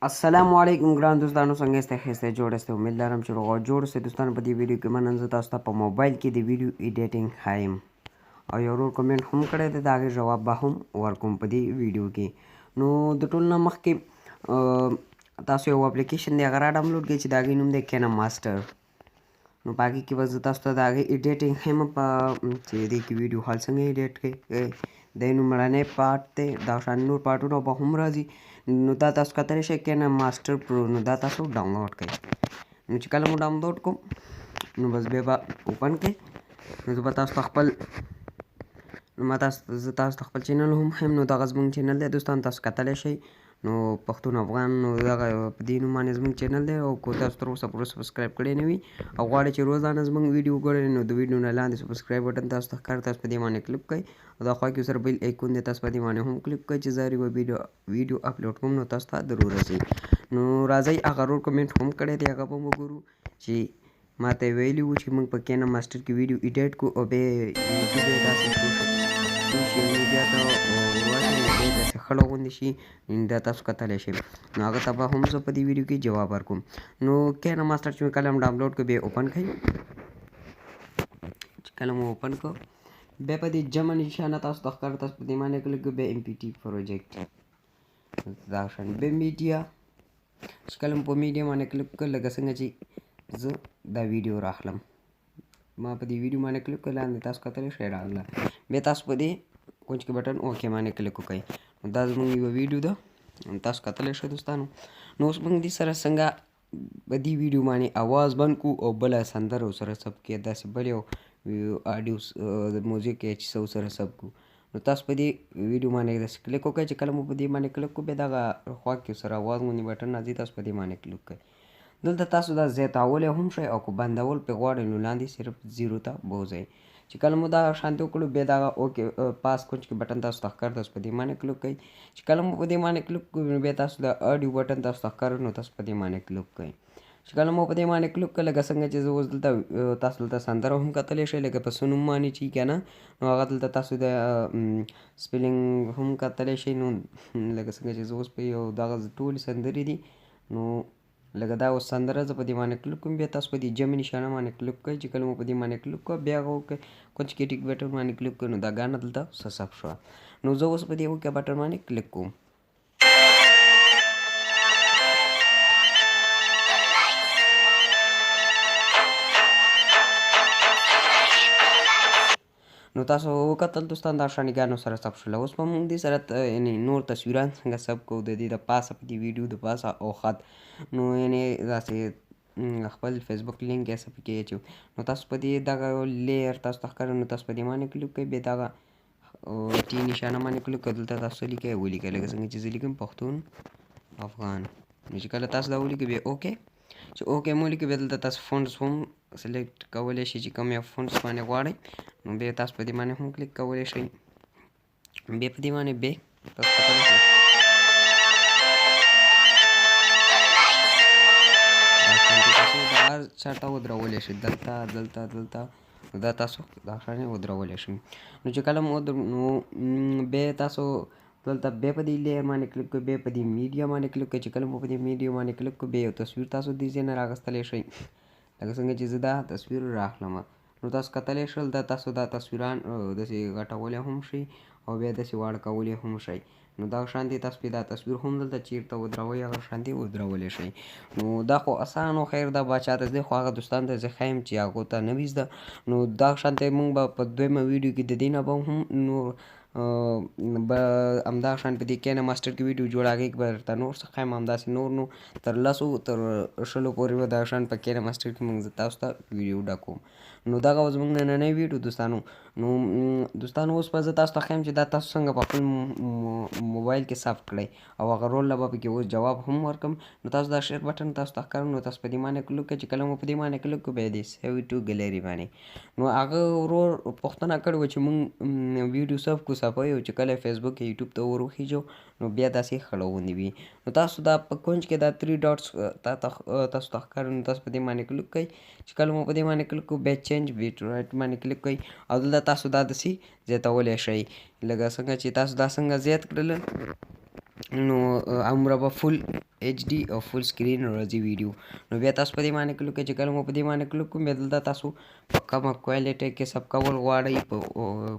السلام علیکم ګران دوستانو، څنګه یاست؟ ښه یاست؟ جوړ یاست؟ امید لرم چې روغ او جوړ یاست. دوستانو په دې ویډیو کې نن زه تاسو ته په موبایل کې د ویډیو ایډیټینګ ښایم او یو ورور کمنټ هم کړی دی، د هغې جواب به هم ورکوم په دې ویډیو کې. نو د ټول نه مخکې تاسو یو اپلیکیشن دی هغه را ډاونلوډ کړئ چې د هغې نوم دی کینماستر. نو په هغې کې به زه تاسو ته د هغې ایډیټینګ ښیم په چې دې کې ویډیو حال څنګه ایډیټ کړئ. د لومړنی پارټ دی، دا شان نور پارټونه به هم راځي. نو دا تاسو کتلی شئ کینماستر پرو. نو دا تاسو ډاونلوډ کړئ. نو چې کله مو ډاونلوډ کوم نو بس بیا به اوپن کړئ. نو زه به تاسو ته خپل خپل چینل هم ښیم. نو دغه زموږ چینل دی دوستان، تاسو کتلی شئ. نو پښتون افغان، نو دغه په دې نوم باندې زموږ چینل دی. او که تاسو تر اوسه پورې سبسکرایب کړی نه وي او غواړئ چې روزانه زموږ ویډیو وګورئ، نو د ویډیو نه لاندې سبسکرایب بټن تاسو ته ښکاري، تاسو په دې باندې کلیک کړئ. او دا خوا کې سره بیل ایکون دی، تاسو په دې باندې هم کلیک کړئ چې زه هر یوه ویډیو اپلوډ کوم نو تاسو ته ضرور رسي. نو راځئ هغه ورور کمنټ هم کړی دی، هغه به وګورو چې ما ته یې ویلي وو چې موږ په کینماستر کې ویډیو ایډیټ کړو او بیا یوټیوب یې داسې سوشل میډیا ته ورشئ، نو بیا داسې خړه غوندې شي. دا تاسو کتلی شئ. نو هغه ته به هم زه په دې ویډیو کې جواب ورکوم. نو کینماستر چې کله هم ډاونلوډ کړو بیا اوپن کړئ. چې کله مو اوپن کړو بیا په دې جمع نشانه تاسو ته ښکاري، تاسو په دې باندې کلیک کړئ. بیا MPT پروجیکټ دا شان بیا میډیا. چې کله مو په میډیا باندې کلیک کړ، لکه څنګه چې زه دا ویډیو راخلم، ما په دې ویډیو باندې کلیک کړ، لاندې تاسو کتلی شئ راغله. بیا تاسو په دې کونج کې بټن اوکې باندې کلیک وکړئ. نو دا زموږ یوه ویډیو ده، تاسو کتلی شئ دوستانو. نو اوس موږ دې سره څنګه په دې ویډیو باندې اواز بند کړو او بله سندره ورسره ثبت کړو، داسې بل یو آډیو موزیک چې څه ورسره ثبت کړو. نو تاسو په دې ویډیو باندې داسې کلیک وکړئ. چې کله مو په دې باندې کلیک کړو بیا دغه خوا کې ورسره اواز غوندې بټن راځي، تاسو په دې باندې کلیک کړئ. دلته تاسو دا زیاتولی هم شئ او که بندول پرې غواړئ نو لاندې صرف 0 ته بوځئ. چې کله مو دا شانتې وکړو بیا دغه اوکې پاس کونج کې بټن تاسو ته ښکاري، تاسو په دې باندې کلیک کړئ. چې کله مو په دې باندې کلیک کړو نو بیا تاسو د اډیو بټن تاسو ته ښکاري، نو تاسو په دې باندې کلیک کړئ. چې کله مو په دې باندې کلیک کړه، لکه څنګه چې زه اوس دلته تاسو دلته سندره هم کتلی شئ، لکه په څه نوم باندې چې که نه، نو هغه دلته تاسو د سپیلنګ هم کتلی شئ. نو لکه څنګه چې زه اوس په یو دغه ټولې سندرې دي، نو لکه دا اوس سندره زه په دې باندې کلیک کوم. بیا تاسو په دې جمع نشانه باندې کلیک کړئ. چې کله مو په دې باندې کلیک کړه بیا هغه وکړئ کونج کې ټیک بټن باندې کلیک کړئ. نو دا ګانا دلته ثبت شوه. نو زه اوس په دې اوکې بټن باندې کلیک کوم. نو تاسو وکتل دوستان دا شانګانو سره ثبت شوله. اوس به موږ دې سره یعنې نور تصویران څنګه ثبت کوو د دې د پاسه په دې ویډیو د پاسه او خط. نو یعنې داسې خپل فیسبوک لینک یا څه پکې اچو. نو تاسو په دې دغه لیر تاسو ته ښکاري، نو تاسو په دې باندې کلیک کړئ. بیا دغه ټي نشانه باندې کلیک کړئ. دلته تاسو څه لیکئ ولیکئ، لکه څنګه چې زه لیکم پښتون افغان. نو چې کله تاسو دا ولیکئ بیا اوکې. چې اوکې مو لیکئ بیا دلته تاسو فونټس هم سلیکټ کولی شئ چې کوم یو فونټس باندې غواړئ. نو بیا تاسو په دې باندې هم کلیک کولی شئ. بیا په دې باندې بیک تاسو کتلی شئ. تاسو دا هر چاته ودرولی شئ، دلته دا تاسو دا شانې ودرولی شئ. نو چې کله مو نو بیا تاسو دلته بیا په دې لیر باندې کلیک کړئ. بیا په دې میډیا باندې کلیک کړئ. چې کله مو په دې میډیا باندې کلیک کړو بیا یو تصویر تاسو دې ځای نه رااخیستلی شئ، لکه څنګه چې زه دا تصویر رااخلم. نو تاسو کتلی شئ دا تاسو دا تصویران داسې غټولی هم شئ او بیا داسې واړه کولی هم شئ. نو دغه شانتې تاسو دا تصویر هم دلته چیرته ودروئ هغه شانتې ودرولی شئ. نو دا خو اسان و، خیر دا به چاته زده، خو هغه دوستان ته زه ښیم چې هغو ته نه وي زده. نو دغه شانتې موږ به په دویمه ویډیو کې د دې نه به هم نور به همدغه شان په دې کینماستر کې ویډیو جوړ، هغې کې به درته نور څه ښیم، همداسې نور نو تر 10 تر 20 پورې به دغه شان په کینماستر کې موږ تاسو ته ویډیو ډکوم. نو دغه اوس زموږ نننی ویډیو دوستانو. نو دوستانو اوس به زه تاسو ته ښیم چې دا تاسو څنګه په خپل موبایل کې ثبت کړئ او هغه رول له به پکې اوس جواب هم ورکړم. نو تاسو دا شیر بټن تاسو ته ښکارم، نو تاسو په دې باندې کلیک کړئ. چې کله مو په دې باندې کلیک کړو بیا دې سیو ټو ګیلري باندې. نو هغه ورور پوښتنه کړې وه چې موږ ویډیو ثبت کړو صفحه یو، چې کله فیسبوک یا یوټیوب ته ور وخیږو نو بیا داسې خړه غوندې وي. نو تاسو دا په کونج کې دا 3 ډاټس تاسو ته ښکاري، نو تاسو په دې باندې کلیک کړئ. چې کله مو په دې باندې کلیک کړو بیا چینج بیټ رایټ باندې کلیک کړئ او دلته تاسو دا داسې زیاتولی شئ، لکه څنګه چې تاسو دا څنګه زیات کړل نو همره به فل ایچ ډي او فل سکرین راځي ویډیو. نو بیا تاسو په دې باندې کلیک کوئ. چې کله مو په دې باندې کلیک کوم بیا دلته تاسو په کمه کوالټي کې سب کول غواړئ،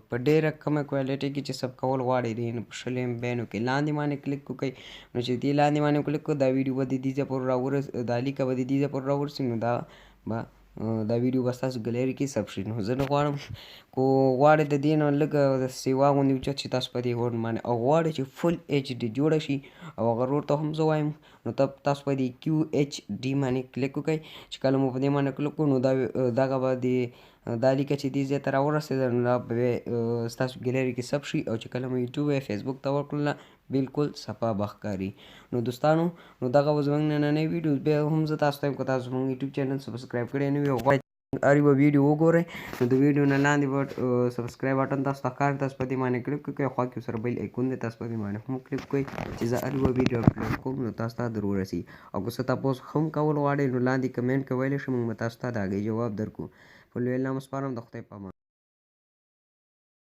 په ډېره کمه کوالټي کې چې سب کول غواړئ په 100 MB کې لاندې باندې کلیک وکړئ. نو چې دې لاندې باندې کلیک کړو دا ویډیو به د دې ځای پورې دا لیکه به د دې ځای پورې راورسي. نو دا ویډیو به ستاسو ګلري کې ثبت شي. نو زه نه غواړم کو غواړئ د دې نه لږ د سیوا غوندې اوچت چې تاسو په دې هورن باندې او غواړئ چې فل ایچ ډي جوړه شي او هغه ورته هم زه وایم نو تاسو په دې کیو ایچ ډي باندې کلیک وکړئ. چې کله مو په دې باندې کلیک کړو نو دغه به دا لیکه چې دې ځای ته راورسېده نو دا به ستاسو ګلري کې ثبت شي. او چې کله مو یوټیوب یا فیسبوک ته ورکړله بالکل صفا به ښکاري. نو دوستانو نو دغه و زموږ نننی ویډیو. بیا هم زه تاسو ته وایم که تاسو زموږ یوټیوب چینل سبسکرایب کړی نه وي او غواړئ هر یوه ویډیو وګورئ نو د ویډیو نه لاندې به سبسکرایب بټن تاسو ته ښکاري. تاسو په دې باندې کلیک وکړئ. خوا کې ورسره بل ایکون دی تاسو په دې باندې هم کلیک کړئ چې زه هر یوه ویډیو اپلوډ کوم نو تاسو ته در ورسي. او که څه تاسو هم کول غواړئ نو لاندې کمنټ کولی شئ، موږ به تاسو ته د هغې جواب درکړو. په لوی الله مو سپارم. د خدای په امان.